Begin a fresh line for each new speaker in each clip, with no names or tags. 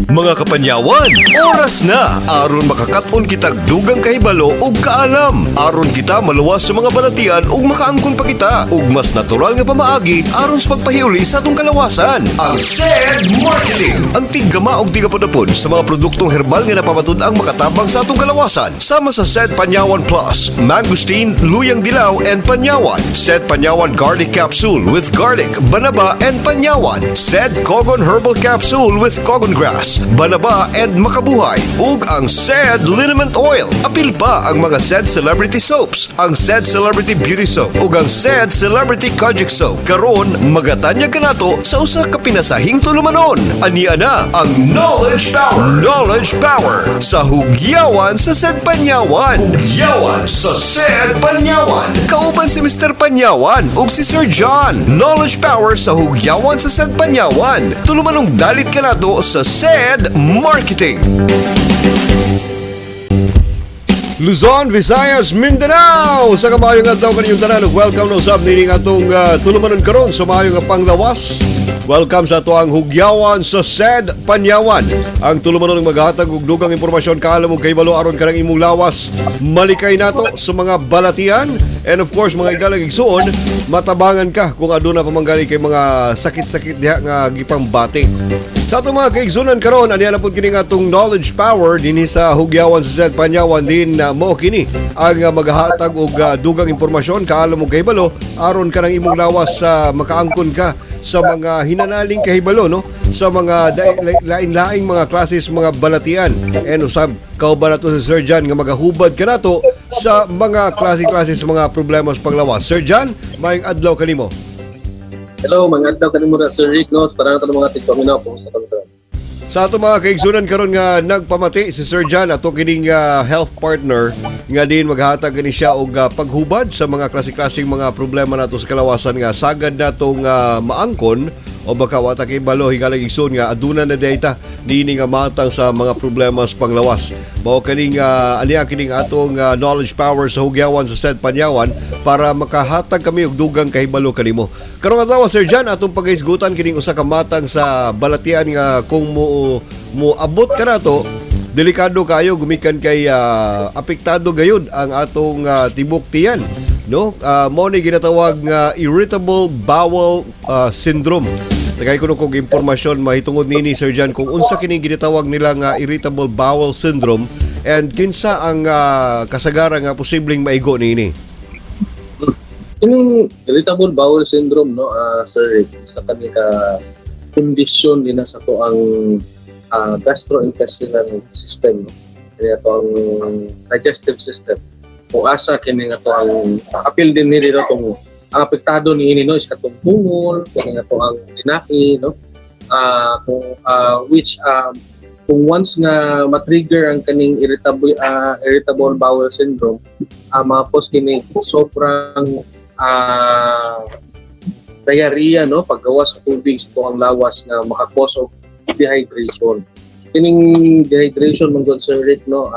Mga kapanyawan, oras na aron makakaton kitag dugang kahibalo ug kaalam. Aron kita maluwas sa mga balatian ug makaangkon pa kita ug mas natural nga pamaagi aron sa pagpahiuli sa atong kalawasan. Ang SED Marketing, ang tiggama og tigapadapod sa mga produktong herbal nga napapatud-ang makatabang sa atong kalawasan. Sama sa SED Panyawan Plus, Mangosteen, Luyang Dilaw and Panyawan. SED Panyawan Garlic Capsule with garlic, banaba and panyawan. SED Cogon Herbal Capsule with cogon grass, banaba and makabuhay. Ug ang SED Liniment Oil. Apil pa ang mga SED Celebrity Soaps, ang SED Celebrity Beauty Soap ug ang SED Celebrity Kojic Soap. Karon magatanyag kanato sa usa ka pinasahing tulumanon. Ania na ang Knowledge Power. Knowledge Power sa hugyawan sa SED Panyawan. Hugyawan sa SED Panyawan. Kauban si Mr. Panyawan ug si Sir John. Knowledge Power sa hugyawan sa SED Panyawan. Tulumanong dalit kanato sa SED Marketing. Luzon, Visayas, Mindanao. Sa kamayong adlaw kaninyong tanan, welcome na usab nining atong tulumanon karon sa maayong nga panglawas. Welcome sa ato ang hugyawan sa SED Panyawan. Ang tulumanon ng maghatag og dugang impormasyon kaalam og kahibalo aron kanang imong lawas. Malikay nato sa mga balatian and of course mga igalang igsuon, matabangan ka kung aduna pa manggali kay mga sakit-sakit diha nga gipambati. Sa atong mga kaigsunan karon, aniya na pud kini nga atong knowledge power dinhi sa hugyawan sa SED Panyawan din mao kini ang maghatag og dugang impormasyon kaalam og kahibalo aron kanang imong lawas sa makaangkon ka sa mga hinanaling kahibalo no, sa mga lain-laing mga klases mga balatian. And usab kauban nato si Sir John nga magahubad kanato sa mga klase-klase sa mga problema sa panglawas. Sir John, maayong adlaw kanimo.
Hello, mga adlaw kanimo ra Sir Rick no, sa tanan mga tigpaminaw po sa kanto.
Sa ato mga kaigsunan karon nga nagpamati si Sir John ato kining health partner nga din maghatag kini siya og paghubad sa mga klase-klaseng mga problema nato sa kalawasan nga sagad natong maangkon o baka wata kay balo higalang igsoon nga aduna na data niini nga matang sa mga problema sa panglawas. Mao kaning aniya kining atong knowledge power sa hugyawan sa SED Panyawan para makahatag kami og dugang kahibalo kanimo. Karong adlaw Sir John atong pagahisgutan kining usa ka matang sa balatian nga kung mo abot ka nato delikado kayo gumikan kay apektado gayud ang atong tibok tiyan no, mo ni ginatawag nga irritable bowel syndrome. Tagay ko kung impormasyon mahitungod nini Sir John kung unsa kini ginatawag nila nga irritable bowel syndrome and kinsa ang kasagaran nga posibleng maigo nini.
Yung irritable bowel syndrome no, Sir Rick, sa kanila kondisyon din sa to ang gastrointestinal system no. Kaya to ang digestive system. Kung asa kini nga to ang apil din nila tong ang apektado ni no is katong bungol, kini nga to ang dinaki no. Kung once nga matrigger ang kaning irritable bowel syndrome, mapos kini sobrang diarrhea no, paggawas sa tubig sa tuang lawas nga maka-cause of dehydration. Kining dehydration man Sir Rick no,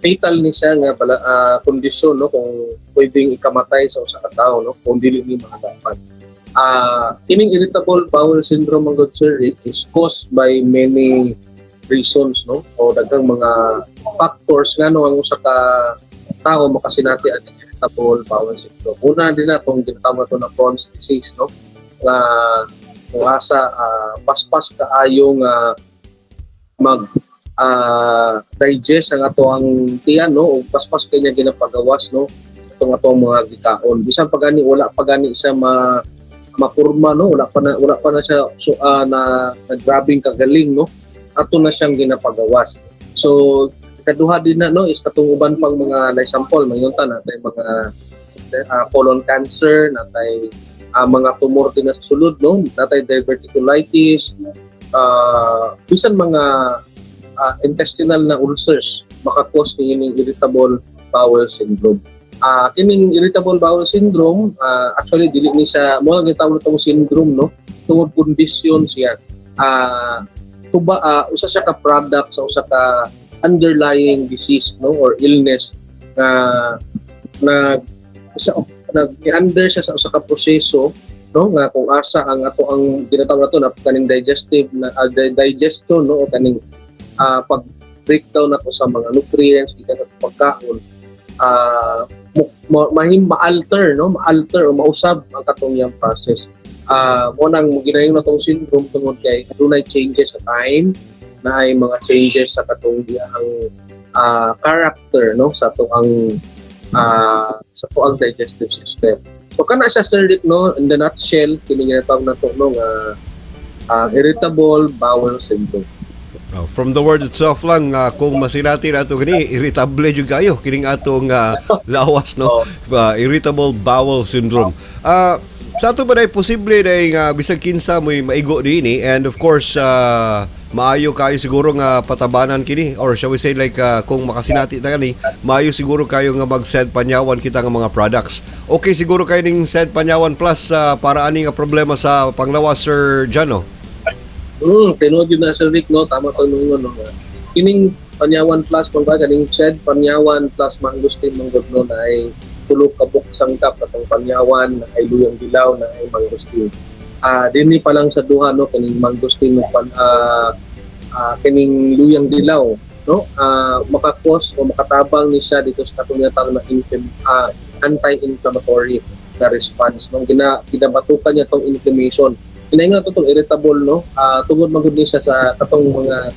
fatal ni siya nga kondisyon no kung pwedeng ikamatay sa usa ka tawo no kung dili ni mahadapan. Kining irritable bowel syndrome man Sir Rick is caused by many reasons no o daghang mga factors nga no ang usa ka tawo makasinati ang irritable bowel syndrome. Una din na itong ginatawag ito na Crohn's disease no nga kung asa paspas kaayo nga mag digest ang ato ang tiyan no o paspas kanya ginapagawas no itong atong mga gikaon bisan pagani wala pagani siya mapurma no wala pa na siya na grabing kagaling no ato na siyang ginapagawas. So kaduha din na no is katong uban pang mga na-sample mayunta natay mga colon cancer, natay mga tumor din sa sulod no, natay diverticulitis, bisan mga intestinal na ulcers maka-cause ni ining irritable bowel syndrome. Kining irritable bowel syndrome actually dili ni siya mo gitawag itong syndrome no tungod kondisyon siya. Usa siya ka product sa usa ka underlying disease no or illness na nag-under siya sa usa ka proseso no nga kung asa ang ato ang ginatawag nato na kaning digestive na digestion no o kaning pag breakdown nato sa mga nutrients gikan sa pagkaon ma-alter no ma-alter o mausab ang katong yang process. Mo nang ginayon natong syndrome tungod kay dunay changes sa time na ay mga changes sa katong ang character no sa to ang digestive system. So kana siya sir Rick, no in the nutshell kini ginatawag nato no nga irritable bowel syndrome.
From the word itself lang, kung masinati nato kini irritable jud kayo kining atong lawas no. Irritable bowel syndrome. Sa ato ba day posible day nga bisag kinsa mo'y maigo dinhi, and of course maayo kayo siguro nga patabanan kini, or shall we say like kung makasinati ta kani maayo siguro kayo nga mag-send panyawan kita nga mga products. Okay siguro kayo ning send panyawan plus para ani nga problema sa panglawas Sir Jano.
Tinuod yun na Sir Rick, no? Tama to nung no? Kining panyawan plus kung ba kaning shed panyawan plus mangustin manggod no na ay tulog kabuk sangkap atong panyawan na ay luyang dilaw na ay mangustin. Dinhi pa lang sa duha no kining mangustin no kining luyang dilaw no makakos o makatabang ni siya dito sa katong na anti-inflammatory na response no ginabatukan niya tong inflammation. Kinaingon nato itong irritable, no? Tungod magod niya siya sa katong mga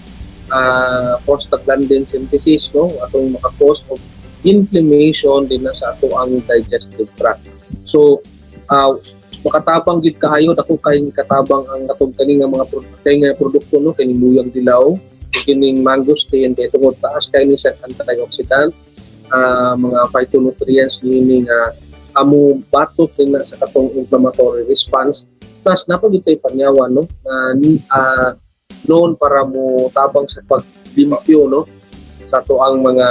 prostaglandin synthesis, no? Atong maka-cause of inflammation din na sa ato ang digestive tract. So, makatabang gid kahayo dako kay katabang ang atong kaning mga produkto, no? Kining luyang dilaw, kining mangosteen, kay tungod taas kay ni siya antioxidant, mga phytonutrients ni nga amo batok din na sa katong inflammatory response. Plus napagitay panyawan no known para mo tabang sa paglimpyo no sa to ang mga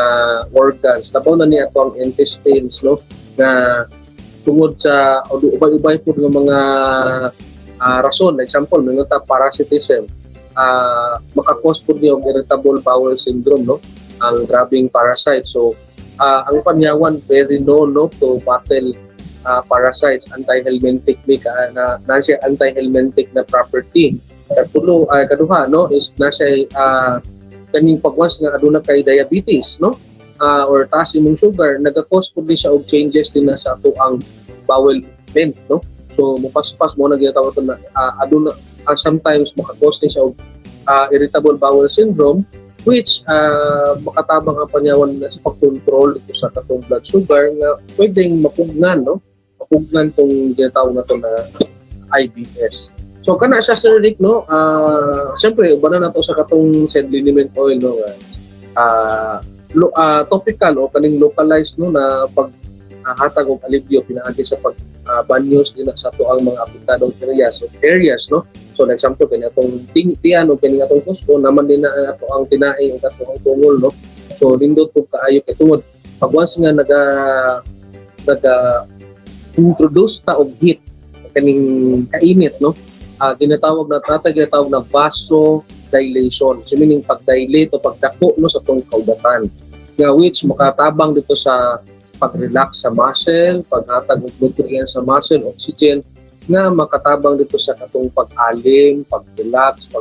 organs. Tabaw na niya to ang intestines no na tungod sa ubay-ubay po ng mga rason. Example, mga parasitism, makakos po niyo ang irritable bowel syndrome no ang grabing parasite. So ang panyawan very known no to battle parasites, anti-helminthic na siya anti-helminthic na property. Kaduha no is na siya kaning pagwas nga aduna kay diabetes no or taas imong sugar, nagakos pud ni siya og changes din na sa ato ang bowel movement no. So mopaspas mo na ginatawag na aduna sometimes makakos ni siya og irritable bowel syndrome, which makatabang ang panyawan na sa pag-control ito sa katong blood sugar nga pwedeng mapugnan no pugnan tong ginatawag na to na IBS. So kana siya Sir Rick no syempre ubanan nato sa katong said liniment oil no topical o kaning localized no na pag hatag og alivio pinaagi sa pag banyos din sa to ang mga apektadong areas no. So for example kani atong tiyan o kani atong kusko naman din na ato ang tinae o ato ang tungol no. So nindot pud kaayo kay tungod pag once nga naga introduce ta og heat kaning kainit no ginatawag na vasodilation, so meaning pagdilate o pagdako no sa tong kaugatan nga which makatabang dito sa pag-relax sa muscle, paghatag og nutrients sa muscle, oxygen nga makatabang dito sa katong pag-alim, pag-relax,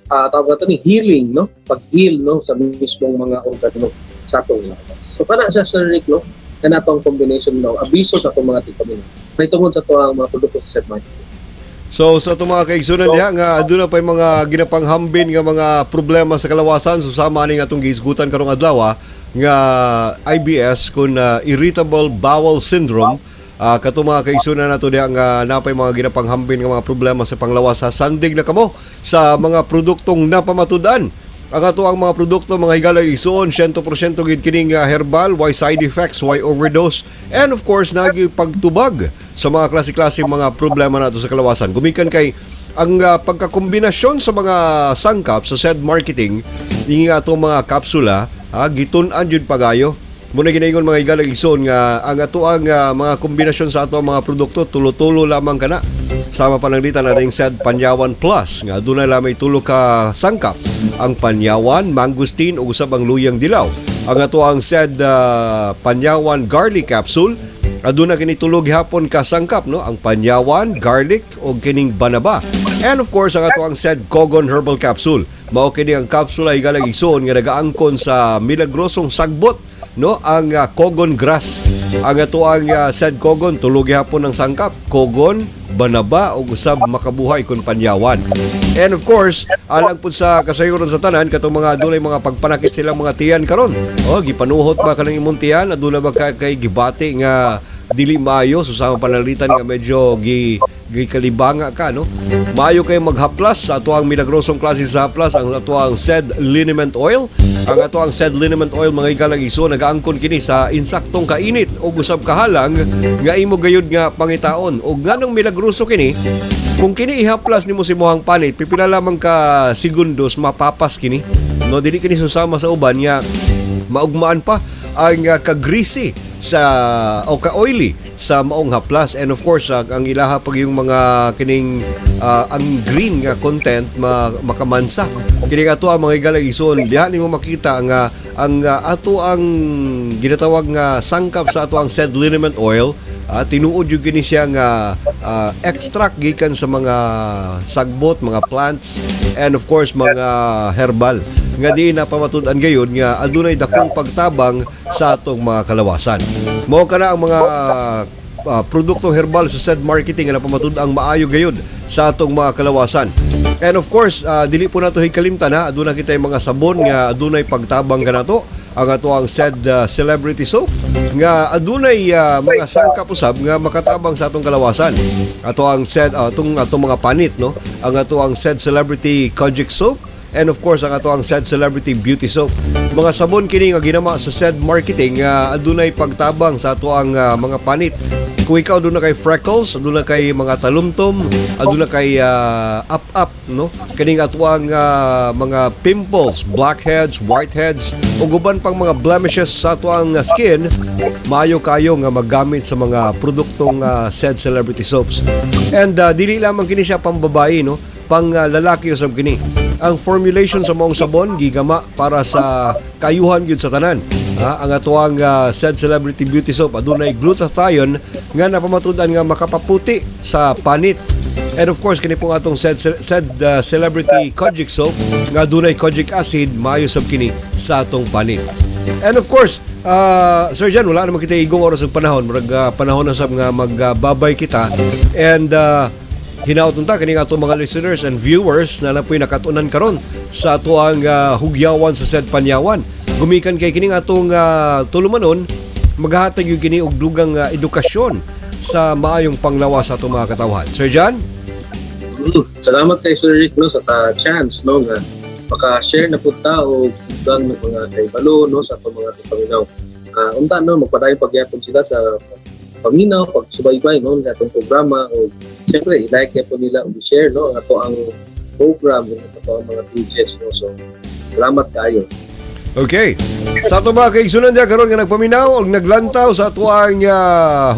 tawag nato ni healing no, pag-heal no sa mismong mga organo sa atong lawas. So kana sa Sir Rick no na natong combination no abiso sa itong mga tikamin may tungod sa ito ang mga produkto sa set market.
So sa itong mga kaigsunan diha nga aduna pay mga ginapanghambin nga mga problema sa kalawasan, susama ni nga itong giisgutan karong adlaw nga IBS kun irritable bowel syndrome. Katong mga kaigsunan nato diha nga napay mga ginapanghambin nga mga problema sa panglawas. Sandig na kamo sa mga produktong napamatud-an. Ang ato ang mga produkto mga higalay isuon 100% gid kining herbal, why side effects, why overdose, and of course nagi pagtubag sa mga klase-klase mga problema nato sa kalawasan. Gumikan kay ang pagkakombinasyon sa mga sangkap sa said marketing ning ato mga kapsula gitun-an jud pagayo. Muna ginaingon mga higalay isuon nga ang ato ang mga kombinasyon sa ato mga produkto tulo-tulo lamang kana. Sama pananglitan na ring said Panyawan Plus nga aduna lamay tulo ka sangkap, ang Panyawan, Mangustin ug usab ang Luyang Dilaw. Ang ato ang said Panyawan Garlic Capsule,
Aduna kini tulog hapon ka sangkap no, ang panyawan, garlic o kining banaba. And of course ang ato ang said Cogon Herbal Capsule. Mao kini ang kapsula higalag igsoon nga nagaangkon sa milagrosong sagbot no, ang Cogon grass. Ang ato ang said Cogon tulog hapon ng sangkap, Cogon, banaba o usab makabuhay kun panyawan. And of course, alang pud sa kasayuran sa tanan katong mga dunay mga pagpanakit silang mga tiyan karon. Oh, gipanuhot ba kanang imong tiyan? Aduna ba kay gibati nga dili maayo susama panalitan nga medyo gikalibanga ka no. Maayo kay maghaplas sa ato ang milagrosong klase sa haplas ang ato ang said liniment oil. Ang ato ang said liniment oil mga igalang iso nagaangkon kini sa insaktong kainit o usab kahalang nga imo gayud nga pangitaon o nganong milagroso kini. Kung kini ihaplas nimo si mohang panit pipila lamang ka segundos mapapas kini. No dili kini susama sa uban nga maugmaan pa ang ka-greasy sa o ka-oily sa maong haplas. And of course ang ilaha pag yung mga kining ang green nga content makamansa kini ato ang mga igalang ison diha nimo makita nga ang ato ang ginatawag nga sangkap sa ato ang said liniment oil. Tinuod yung kini siya nga extract gikan sa mga sagbot, mga plants and of course mga herbal nga di napamatud-an gayon nga adunay dakong pagtabang sa atong mga kalawasan. Mao kana ang mga produktong herbal sa said marketing nga napamatud-ang maayo gayon sa atong mga kalawasan. And of course, dili po nato hikalimtan ha, aduna kitay mga sabon nga adunay pagtabang kanato. Ang ato ang said celebrity soap nga adunay mga sangkap usab nga makatabang sa atong kalawasan. Ato ang said atong mga panit no, ang ato ang said celebrity kojic soap. And of course, ang ato ang said celebrity beauty soap. Mga sabon kini nga ginama sa said marketing nga adunay pagtabang sa ato ang mga panit. Kung ikaw aduna kay freckles, aduna kay mga talumtom, aduna kay up no, kaning ato ang mga pimples, blackheads, whiteheads o guban pang mga blemishes sa ato ang skin, maayo kayo nga maggamit sa mga produktong said celebrity soaps. And dili lamang kini siya pambabae no, pang lalaki usab kini. Ang formulation sa maong sabon gigama para sa kayuhan gyud sa tanan. Ang atuang said celebrity beauty soap adunay glutathione nga napamatud-an nga makapaputi sa panit. And of course kini pong atong said celebrity kojic soap nga adunay kojic acid maayo sab kini sa atong panit. And of course, Sir Jan, wala naman kita igong oras ng panahon. Panahon na sab nga magbabay kita. And hinaot ta kini ato mga listeners and viewers na napoy nakatunan karon sa ato ang hugyawan sa said panyawan. Gumikan kay kining atong tulumanon, maghahatag yung kini og dugang edukasyon sa maayong panglawas sa atong mga katawhan. Sir Jan?
Salamat kay Sir Rick no sa chance no nga maka-share na pud ta og dugang ng mga kaibalo no sa atong mga paminaw. Unta no magpadayon pagyapon sila sa paminaw, pagsubaybay no sa atong programa o siyempre i-like po nila o i-share no ato ang program sa atong mga pages no. So salamat kayo.
Okay. Sa ato mga kaigsunan diya karon nga nagpaminaw og naglantaw sa ato ang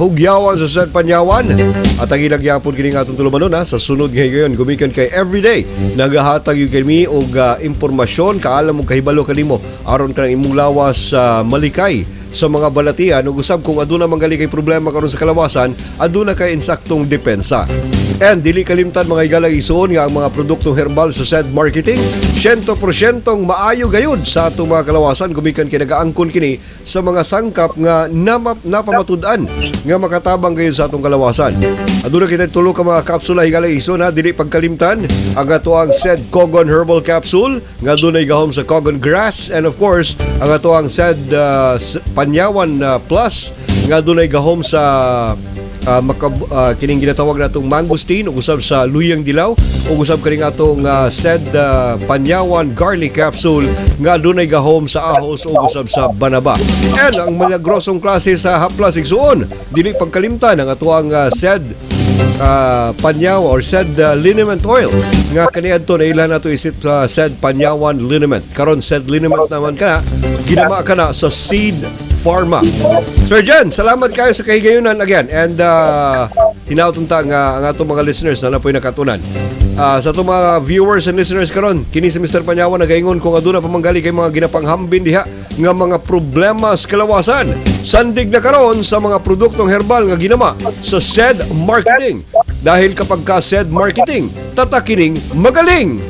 hugyawan sa said panyawan. At ang ilagyapon kini nga atong tulumanon sa sunod ngayon gumikan kay everyday nagahatag yung kami og impormasyon kaalam mo kahibalo kanimo aron kanang imong lawas malikay sa mga balatian ug usab kung aduna manggali kay problema karon sa kalawasan aduna kay insaktong depensa. And dili kalimtan mga igalang isuon nga ang mga produktong herbal sa said marketing 100% maayo gayud sa atong mga kalawasan gumikan kay nagaangkon kini sa mga sangkap nga napamatud-an nga makatabang gayud sa atong kalawasan. Aduna kita tulo ka mga kapsula higalang isuon dili pagkalimtan ang ato ang said Cogon Herbal Capsule nga dunay gahom sa Cogon grass and of course ang ato ang said Panyawan Plus nga dunay gahom sa kining ginatawag natong mangosteen ug usab sa luyang dilaw ug usab kaning atong said Panyawan Garlic Capsule nga dunay gahom sa ahos ug usab sa banaba. And ang milagrosong klase sa haplas igsuon dili pagkalimtan ang ato ang said Panyawa or said liniment oil nga kaniadto na ilan nato isip sa said Panyawan liniment. Karon said liniment naman kana ginama kana sa Seed Pharma. Sir Jan, salamat kayo sa kahigayunan again and hinaut-unta nga ang atong mga listeners na napoy nakatunan. Sa itong mga viewers and listeners karon, kini si Mr. Panyawan nagaingon kung aduna pa manggali kay mga ginapanghambin diha nga mga problema sa kalawasan. Sandig na karon sa mga produktong herbal nga ginama sa SED Marketing. Dahil kapag ka SED Marketing, tatakining magaling!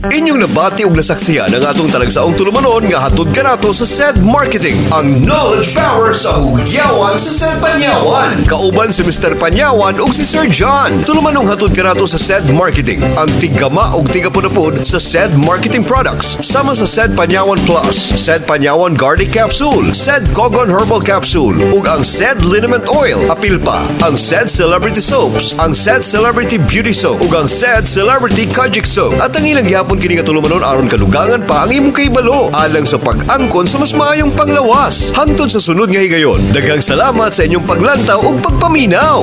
Inyong nabati ug nasaksiyan ang atong talagsaong tulumanon nga hatod kanato sa SED Marketing, ang knowledge power sa hugyawan sa Sir Panyawan. Kauban si Mr. Panyawan ug si Sir John. Tulumanong hatod kanato sa SED Marketing, ang tigama ug tigapudapod sa SED Marketing products. Sama sa SED Panyawan Plus, SED Panyawan Garlic Capsule, SED Kogon Herbal Capsule ug ang SED Liniment Oil. Apil pa ang SED Celebrity Soaps, ang SED Celebrity Beauty Soap ug ang SED Celebrity Kojic Soap. At ang ilang gihapon kini nga tulumanon aron kadugangan pa ang imong kahibalo alang sa pag-angkon sa mas maayong panglawas. Hangtod sa sunod nga higayon, daghang salamat sa inyong paglantaw ug pagpaminaw.